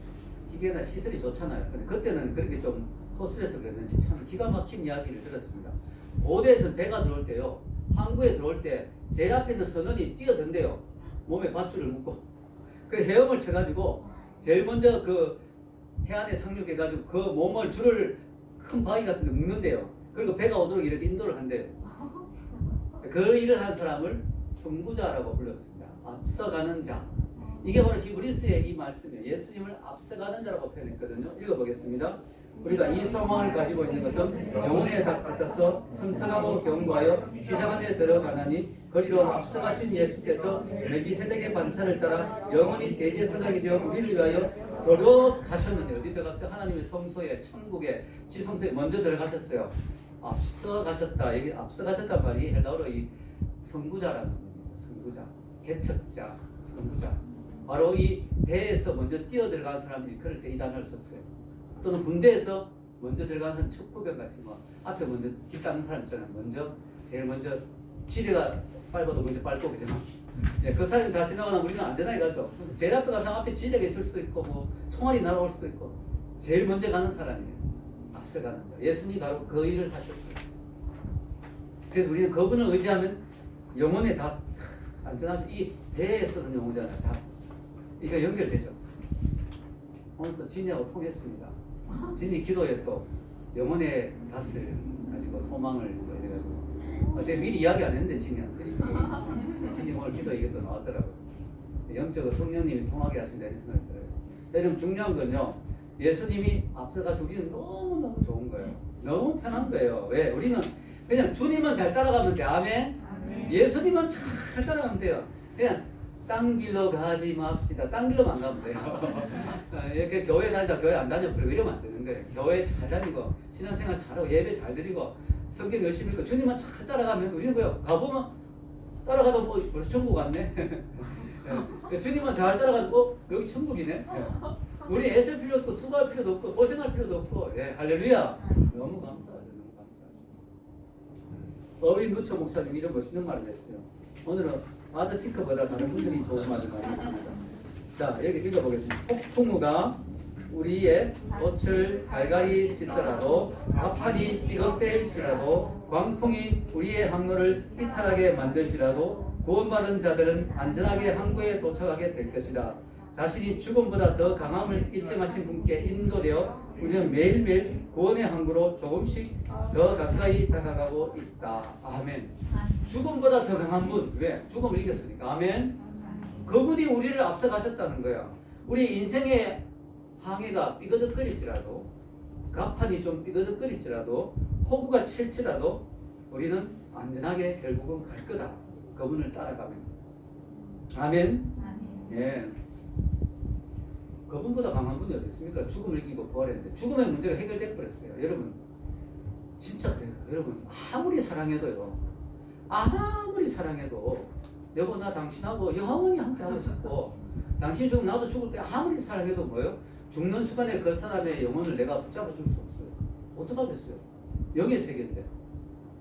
기계나 시설이 좋잖아요. 근데 그때는 그렇게 좀 허술해서 그랬는지 참 기가 막힌 이야기를 들었습니다. 고대에서는 배가 들어올 때요, 항구에 들어올 때 제일 앞에 있는 선원이 뛰어든대요. 몸에 밧줄을 묶고 그 헤엄을 쳐가지고 제일 먼저 그 해안에 상륙해가지고 그 몸을 줄을 큰 바위 같은 데 묶는데요. 그리고 배가 오도록 이렇게 인도를 한대요. 그 일을 한 사람을 선구자라고 불렀습니다. 앞서가는 자. 이게 바로 히브리스의 이 말씀이에요. 예수님을 앞서가는 자라고 표현했거든요. 읽어보겠습니다. 우리가 이 소망을 가지고 있는 것은 영혼의 닭 같아서 튼튼하고 견고하여 시장 안에 들어가나니 거리로 앞서가신 예수께서 멜기세덱의 반차를 따라 영원히 대제사장이 되어 우리를 위하여 들어가셨느니 어디 들어갔어요? 하나님의 성소에, 천국에, 지성소에 먼저 들어가셨어요. 앞서가셨다. 여기 앞서가셨단 말이 헬라어로 이 선구자라는 겁니다. 선구자, 개척자, 선구자. 바로 이 배에서 먼저 뛰어 들어간 사람이 그럴 때 이 단어를 썼어요. 또는 군대에서 먼저 들어간 사람 척후병 같이 뭐 앞에 먼저 길 닦는 사람 있잖아요. 제일 먼저 지뢰가 밟아도 먼저 밟고 그죠? 예, 그 사람이 다 지나가면 우리는 안전하게 가죠. 제일 앞에 가서 앞에 지뢰가 있을 수도 있고 뭐 총알이 날아올 수도 있고 제일 먼저 가는 사람이에요. 앞서가는 자. 예수님이 바로 그 일을 하셨어요. 그래서 우리는 그분을 의지하면 영혼에 다 안전하죠. 이 배에서는 영혼이잖아요. 다 이거 연결되죠. 오늘 또 진이하고 통했습니다. 진이 기도에 또 영혼의 닷을 가지고 소망을 이래가지고 제가 미리 이야기 안 했는데 진이한테 진이 오늘 기도 이게 또 나왔더라고요. 영적으로 성령님이 통하게 하신다 이런 생각이 들어요. 여러분 중요한 건요, 예수님이 앞서가서 우리는 너무너무 좋은 거예요. 너무 편한 거예요. 왜? 우리는 그냥 주님만 잘 따라가면 돼. 아멘. 예수님만 잘 따라가면 돼요. 그냥 딴 길로 가지 맙시다. 딴 길로만 가면 돼요. 이렇게 교회 다니다 교회 안 다녀 그러고 이러면 안 되는데 교회 잘 다니고 신앙생활 잘하고 예배 잘 드리고 성경 열심히 읽고 주님만 잘 따라가면 우리는 뭐요? 가보면 따라가도 뭐 벌써 천국 왔네. 주님만 잘 따라가도 여기 천국이네. 우리 애쓸 필요도 없고 수고할 필요도 없고 고생할 필요도 없고. 예, 할렐루야. 너무 감사하죠. 너무 감사하죠. 어윈 루처 목사님 이런 멋있는 말을 했어요. 오늘은 아드 피커보다 다른 분들이 좋은 말을 많이 했습니다. 자, 여기 읽어보겠습니다. 폭풍우가 우리의 돛을 갈갈이 찢더라도 가판이 삐걱댈지라도 광풍이 우리의 항로를 삐탈하게 만들지라도 구원받은 자들은 안전하게 항구에 도착하게 될 것이다. 자신이 죽음보다 더 강함을 입증하신 분께 인도되어 우리는 매일매일 구원의 항구로 조금씩 더 가까이 다가가고 있다. 아멘. 죽음보다 더 강한 분. 왜? 죽음을 이겼으니까. 아멘. 그분이 우리를 앞서 가셨다는 거야. 우리 인생의 항해가 삐그덕거릴지라도, 가판이 좀 삐그덕거릴지라도, 폭우가 칠지라도 우리는 안전하게 결국은 갈 거다. 그분을 따라가면. 아멘. 예. 그분보다 강한 분이 어디 있습니까? 죽음을 이기고 부활했는데 죽음의 문제가 해결돼 버렸어요. 여러분 진짜 그래요. 여러분 아무리 사랑해도요, 아무리 사랑해도 여보 나 당신하고 영원히 함께 하고 싶고 당신 죽으면 나도 죽을 때 아무리 사랑해도 뭐예요? 죽는 순간에 그 사람의 영혼을 내가 붙잡아 줄 수 없어요. 어떡하겠어요? 영의 세계인데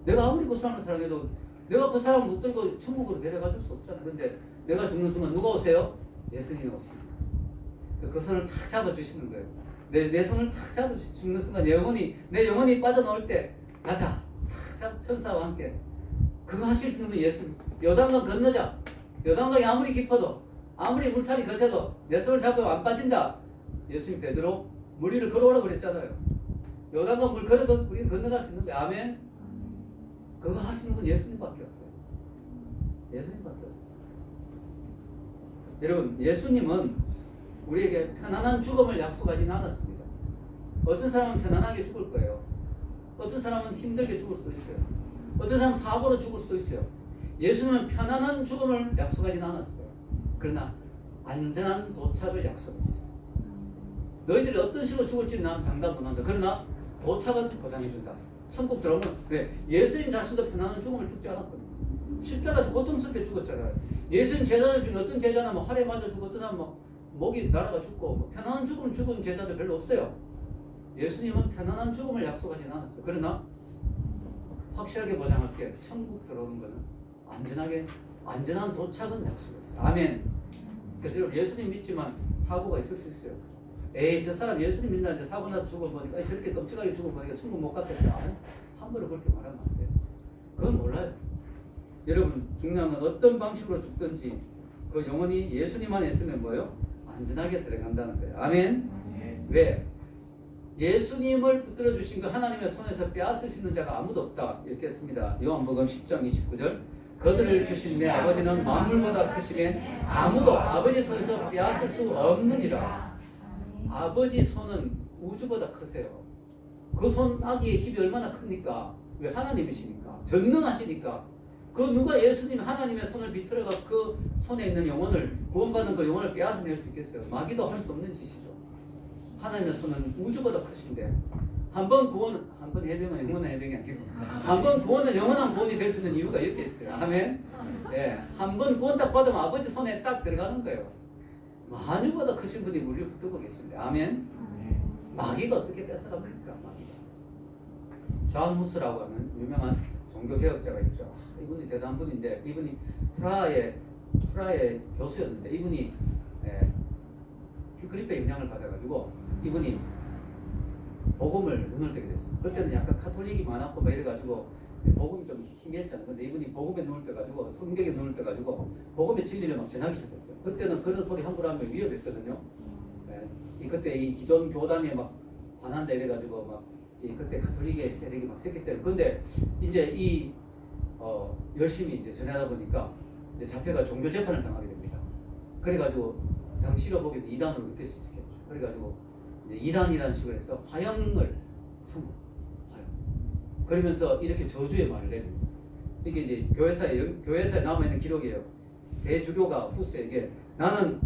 내가 아무리 그 사람을 사랑해도 내가 그 사람을 붙들고 천국으로 데려가 줄 수 없잖아. 근데 내가 죽는 순간 누가 오세요? 예수님이 오십니다. 그 손을 탁 잡아주시는 거예요. 내 손을 탁 잡아주시는 죽는 순간 내 영혼이 빠져나올 때 가자 탁 잡 천사와 함께 그거 하실 수 있는 분 예수님. 요단강 건너자. 요단강이 아무리 깊어도 아무리 물살이 거세도 내 손을 잡으면 안 빠진다. 예수님 베드로 물 위를 걸어오라고 그랬잖아요. 요단강 물 걸어도 우리는 건너갈 수 있는데 아멘. 그거 하시는 분 예수님밖에 없어요. 예수님밖에 없어요. 여러분, 예수님은 우리에게 편안한 죽음을 약속하지는 않았습니다. 어떤 사람은 편안하게 죽을 거예요. 어떤 사람은 힘들게 죽을 수도 있어요. 어떤 사람은 사고로 죽을 수도 있어요. 예수님은 편안한 죽음을 약속하지는 않았어요. 그러나 안전한 도착을 약속했어요. 너희들이 어떤 식으로 죽을지는 난 장담 못한다. 그러나 도착은 보장해준다. 천국 들어오면, 왜? 예수님 자신도 편안한 죽음을 죽지 않았거든요. 십자가에서 고통스럽게 죽었잖아요. 예수님 제자들 중에 어떤 제자는 뭐 활에 맞아 죽고 어떤 사람은 뭐 목이 날아가 죽고 뭐 편안한 죽음을 죽은 제자들 별로 없어요. 예수님은 편안한 죽음을 약속하지는 않았어요. 그러나 확실하게 보장할게. 천국 들어오는 거는 안전한 도착은 약속했어요. 아멘. 그래서 여러분, 예수님 믿지만 사고가 있을 수 있어요. 에이, 저 사람 예수님 믿는다는데 사고 나서 죽어보니까 저렇게 끔찍하게 죽어보니까 천국 못 갔겠다. 함부로 그렇게 말하면 안 돼요. 그건 몰라요. 여러분, 중요한 건 어떤 방식으로 죽든지 그 영혼이 예수님 안에 있으면 뭐예요? 안전하게 들어간다는 거예요. 아멘. 왜? 예수님을 붙들어 주신 그 하나님의 손에서 빼앗을 수 있는 자가 아무도 없다. 이렇게 했습니다. 요한복음 10장 29절. 그들을 주신 내 아버지는 만물보다 크시면 아무도 아버지 손에서 빼앗을 수 없느니라. 아버지 손은 우주보다 크세요. 그 손 아기의 힘이 얼마나 큽니까? 왜? 하나님이시니까. 전능하시니까. 그 누가 예수님 하나님의 손을 비틀어가 그 손에 있는 영혼을, 구원받은 그 영혼을 빼앗아낼 수 있겠어요? 마귀도 할 수 없는 짓이죠. 하나님의 손은 우주보다 크신데 한 번 해병은 영원한 해병이 아니고 한 번 구원은 영원한 구원이 될 수 있는 이유가 이렇게 있어요. 아멘. 예, 한 번 구원 딱 받으면 아버지 손에 딱 들어가는 거예요. 만유보다 크신 분이 우리를 붙들고 계신데, 아멘. 마귀가 어떻게 뺏어갑니까? 마귀가. 존 후스라고 하는 유명한 종교개혁자가 있죠. 이분이 대단한 분인데, 이분이 프라하의 교수였는데, 이분이 휘클리프의 영향을 받아가지고 이분이 복음을 눈을 뜨게 됐어요. 그때는 약간 카톨릭이 많았고 막 이래가지고 복음이 좀 희미했잖아요. 근데 이분이 복음에 눈을 떠가지고 성경에 눈을 떠가지고 복음의 진리를 막 전하기 시작했어요. 그때는 그런 소리 함부로 하면 위협했거든요. 그때 이 기존 교단에 막 반한다 이래가지고 막 그때 카톨릭의 세력이 막 셌기 때문에. 근데 이제 열심히 이제 전하다 보니까 이제 잡혀가 종교 재판을 당하게 됩니다. 그래가지고 당시로 보기에는 이단으로 느낄 수 있겠죠. 그래가지고 이제 이단이라는 식으로 해서 화형을 선고. 그러면서 이렇게 저주의 말을 내립니다. 이게 이제 교회사에 남아있는 기록이에요. 대주교가 후스에게 나는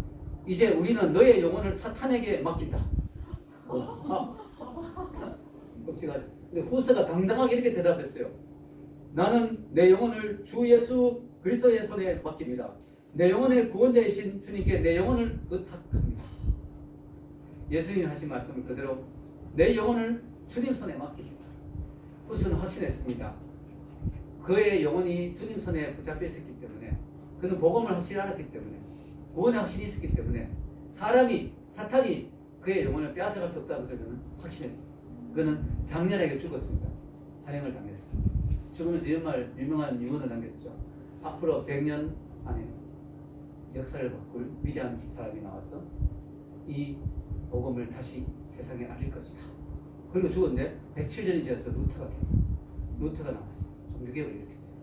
이제 우리는 너의 영혼을 사탄에게 맡긴다. 끔찍하죠. 근데 후스가 당당하게 이렇게 대답했어요. 나는 내 영혼을 주 예수 그리스도의 손에 맡깁니다. 내 영혼의 구원자이신 주님께 내 영혼을 의탁합니다. 예수님이 하신 말씀을 그대로 내 영혼을 주님 손에 맡깁니다. 후스는 확신했습니다. 그의 영혼이 주님 손에 붙잡혀 있었기 때문에, 그는 복음을 확실히 알았기 때문에, 구원의 확신이 있었기 때문에 사탄이 그의 영혼을 빼앗아갈 수 없다는 것을 그는 확신했어요. 그는 장렬하게 죽었습니다. 화형을 당했어요. 죽으면서 이런 말, 유명한 유언을 남겼죠. 앞으로 100년 안에 역사를 바꿀 위대한 사람이 나와서 이 복음을 다시 세상에 알릴 것이다. 그리고 죽었는데 107년이 지나서 루터가 깨어났어요. 루터가 나왔어요. 종교개혁을 일으켰어요.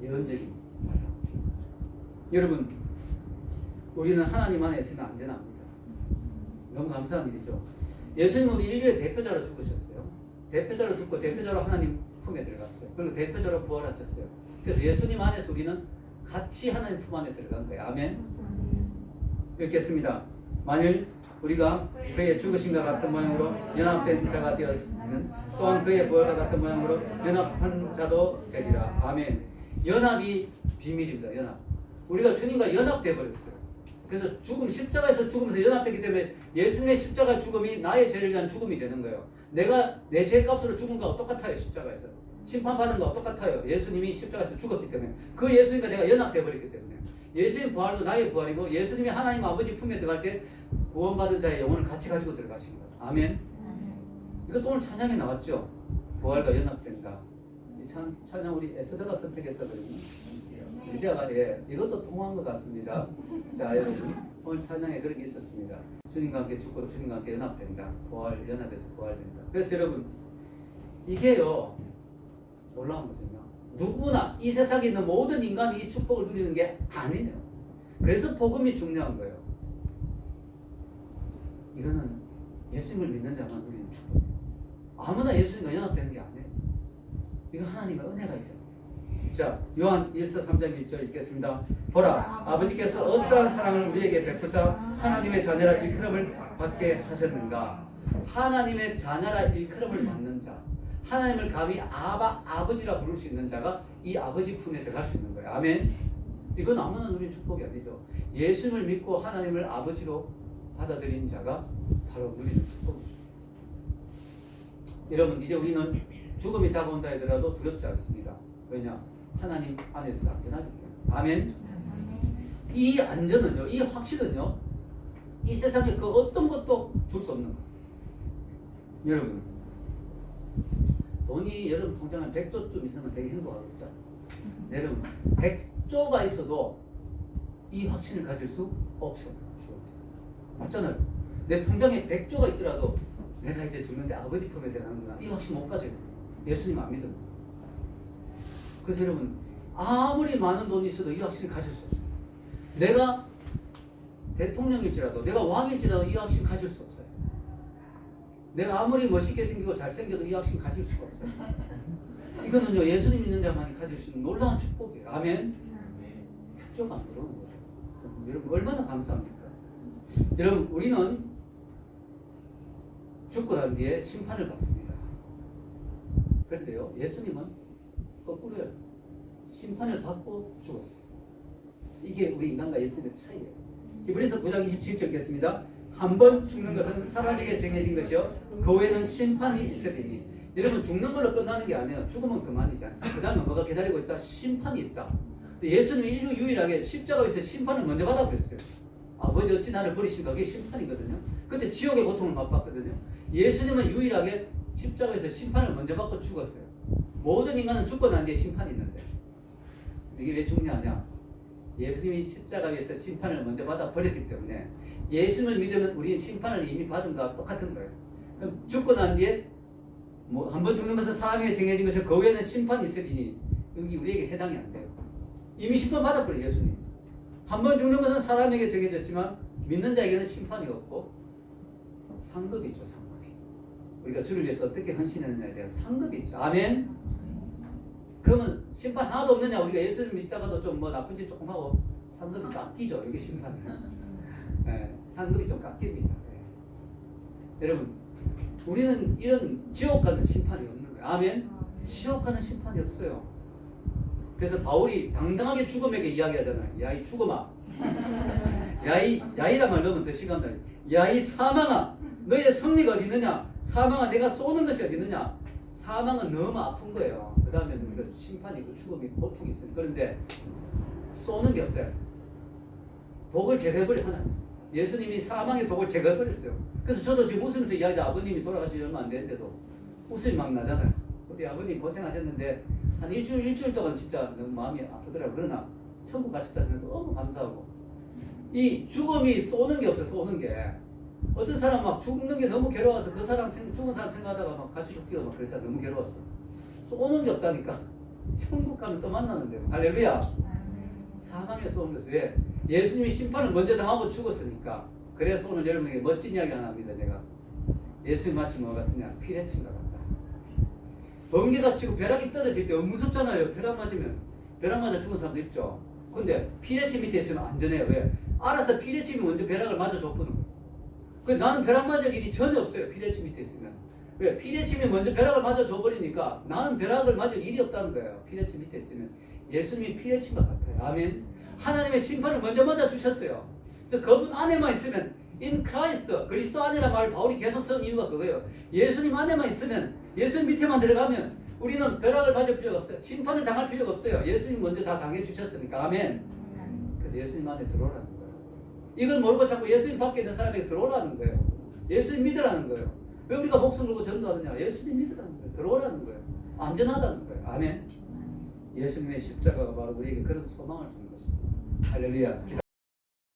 예언적인 말을 하고 죽은 거죠. 여러분, 우리는 하나님 안에 있으면 안전합니다. 너무 감사한 일이죠. 예수님은 우리 인류의 대표자로 죽으셨어요. 대표자로 죽고 대표자로 하나님 품에 들어갔어요. 그리고 대표자로 부활하셨어요. 그래서 예수님 안에서 우리는 같이 하나님 품 안에 들어간 거예요. 아멘. 읽겠습니다. 만일 우리가 그의 죽으심과 같은 모양으로 연합된 자가 되었으면 또한 그의 부활과 같은 모양으로 연합한 자도 되리라. 아멘. 연합이 비밀입니다. 연합. 우리가 주님과 연합돼 버렸어요. 그래서 십자가에서 죽으면서 연합됐기 때문에 예수님의 십자가 죽음이 나의 죄를 위한 죽음이 되는 거예요. 내가 내 죄 값으로 죽은 거와 똑같아요. 십자가에서 심판받은 거와 똑같아요. 예수님이 십자가에서 죽었기 때문에, 그 예수님과 내가 연합돼 버렸기 때문에. 예수님 부활도 나의 부활이고, 예수님이 하나님 아버지 품에 들어갈 때 구원받은 자의 영혼을 같이 가지고 들어가신 거예요. 아멘. 이것도 오늘 찬양에 나왔죠. 부활과 연합된다. 이 찬양 우리 에스더가 선택했다거든요. 이것도 통한 것 같습니다. 자, 여러분, 오늘 찬양에 그런 게 있었습니다. 주님과 함께 죽고 주님과 함께 연합된다. 연합해서 부활된다. 그래서 여러분, 이게요, 놀라운 것은요, 누구나 이 세상에 있는 모든 인간이 이 축복을 누리는 게 아니에요. 그래서 복음이 중요한 거예요. 이거는 예수님을 믿는 자만 누리는 축복이에요. 아무나 예수님과 연합되는 게 아니에요. 이거 하나님의 은혜가 있어요. 자, 요한 1서 3장 1절 읽겠습니다. 보라, 아버지께서 어떠한 사랑을 우리에게 베푸사 하나님의 자녀라 일컬음을 받게 하셨는가. 하나님의 자녀라 일컬음을 받는 자, 하나님을 감히 아버지라 부를 수 있는 자가 이 아버지 품에 들어갈 수 있는 거예요. 아멘. 이건 아무나 누리는 축복이 아니죠. 예수님을 믿고 하나님을 아버지로 받아들인 자가 바로 누리는 축복이죠. 여러분, 이제 우리는 죽음이 다가온다 하더라도 두렵지 않습니다. 왜냐? 하나님 안에서 안전하기 때문에. 아멘. 이 안전은요, 이 확신은요, 이 세상에 그 어떤 것도 줄 수 없는 거예요. 여러분, 돈이 여러분 통장에 100조쯤 있으면 되게 행복하겠죠. 여러분, 100조가 있어도 이 확신을 가질 수 없어요. 맞잖아요. 내 통장에 100조가 있더라도 내가 이제 죽는데 아버지 품에 들어가는구나, 이 확신 못 가져요. 예수님 안 믿으면. 그래서 여러분, 아무리 많은 돈이 있어도 이 확신을 가질 수 없어요. 내가 대통령일지라도, 내가 왕일지라도 이 확신 가질 수 없어요. 내가 아무리 멋있게 생기고 잘생겨도 이 확신 가질 수가 없어요. 이거는요, 예수님 믿는 자만이 가질 수 있는 놀라운 축복이에요. 아멘. 협조가 안 들어오는 거죠. 여러분, 얼마나 감사합니까? 여러분, 우리는 죽고 난 뒤에 심판을 받습니다. 그런데요, 예수님은 거꾸로요. 심판을 받고 죽었어요. 이게 우리 인간과 예수님의 차이예요. 히브리서 9장 27절 읽겠습니다. 한 번 죽는 것은 사람에게 정해진 것이요 그 후에는 심판이 있으리니. 여러분, 죽는 걸로 끝나는 게 아니에요. 죽으면 그만이잖아요. 그 다음에 뭐가 기다리고 있다? 심판이 있다. 예수님이 인류 유일하게 십자가에서 심판을 먼저 받아버렸어요. 아버지 어찌 나를 버리신가? 그게 심판이거든요. 그때 지옥의 고통을 맛봤거든요. 예수님은 유일하게 십자가에서 심판을 먼저 받고 죽었어요. 모든 인간은 죽고 난 뒤에 심판이 있는데, 이게 왜 중요하냐? 예수님이 십자가 위에서 심판을 먼저 받아 버렸기 때문에 예수님을 믿으면 우리는 심판을 이미 받은 거와 똑같은 거예요. 그럼 죽고 난 뒤에 뭐 한 번 죽는 것은 사람에게 정해진 것이 그 후에는 심판이 있으리니, 여기 우리에게 해당이 안 돼요. 이미 심판 받았거든요. 예수님. 한 번 죽는 것은 사람에게 정해졌지만 믿는 자에게는 심판이 없고 상급이 있죠. 상급이. 우리가 주를 위해서 어떻게 헌신했느냐에 대한 상급이 있죠. 아멘. 그러면 심판 하나도 없느냐? 우리가 예수를 믿다가도 좀 뭐 나쁜 짓 조금 하고 상급이 깎이죠. 이게 심판이에요. 네, 상급이 좀 깎입니다. 네. 여러분, 우리는 이런 지옥 가는 심판이 없는 거예요. 아멘. 지옥 가는 심판이 없어요. 그래서 바울이 당당하게 죽음에게 이야기하잖아요. 야, 이 죽음아. 야이란 말 넣으면 더 심합니다. 야, 이 사망아. 너의 승리가 어디 있느냐? 사망아, 내가 쏘는 것이 어디 있느냐? 사망은 너무 아픈 거예요. 그 다음에 우리가 심판이 있고 죽음이 있고 고통이 있어요. 그런데 쏘는 게 어때? 독을 제거해버려. 하나. 예수님이 사망의 독을 제거해버렸어요. 그래서 저도 지금 웃으면서 이야기하죠. 아버님이 돌아가시지 얼마 안 됐는데도 웃음이 막 나잖아요. 우리 아버님 고생하셨는데 한 일주일 동안 진짜 너무 마음이 아프더라고요. 그러나 천국 가셨다 생각해도 너무 감사하고, 이 죽음이 쏘는 게 없어요. 쏘는 게. 어떤 사람 막 죽는 게 너무 괴로워서 그 사람 죽은 사람 생각하다가 막 같이 죽기가 막 그랬잖아. 너무 괴로웠어. 쏘는 게 없다니까. 천국 가면 또 만나는데요. 할렐루야. 사망에 쏘는 것은 왜? 예수님이 심판을 먼저 당하고 죽었으니까. 그래서 오늘 여러분에게 멋진 이야기 하나 합니다. 제가. 예수님 마치 뭐 같으냐? 피레친 것 같다. 번개가 치고 벼락이 떨어질 때 무섭잖아요. 벼락 맞으면. 벼락 맞아 죽은 사람도 있죠. 근데 피레침 밑에 있으면 안전해요. 왜? 알아서 피레침이 먼저 벼락을 맞아 줘보는 거예요. 나는 벼락 맞을 일이 전혀 없어요. 피레침 밑에 있으면. 왜? 피레침이 먼저 벼락을 맞아 줘버리니까 나는 벼락을 맞을 일이 없다는 거예요. 피레침 밑에 있으면. 예수님이 피레침과 같아요. 아멘. 하나님의 심판을 먼저 맞아 주셨어요. 그래서 그분 안에만 있으면, in Christ, 그리스도 안이라는 말을 바울이 계속 쓴 이유가 그거예요. 예수님 안에만 있으면, 예수님 밑에만 들어가면 우리는 벼락을 맞을 필요가 없어요. 심판을 당할 필요가 없어요. 예수님 먼저 다 당해 주셨으니까. 아멘. 그래서 예수님 안에 들어오라는 거예요. 이걸 모르고 자꾸 예수님 밖에 있는 사람에게 들어오라는 거예요. 예수님 믿으라는 거예요. 왜 우리가 목숨 걸고 전도하느냐? 예수님 믿으라는 거예요. 들어오라는 거예요. 안전하다는 거예요. 아멘. 예수님의 십자가가 바로 우리에게 그런 소망을 주는 것입니다. 할렐루야.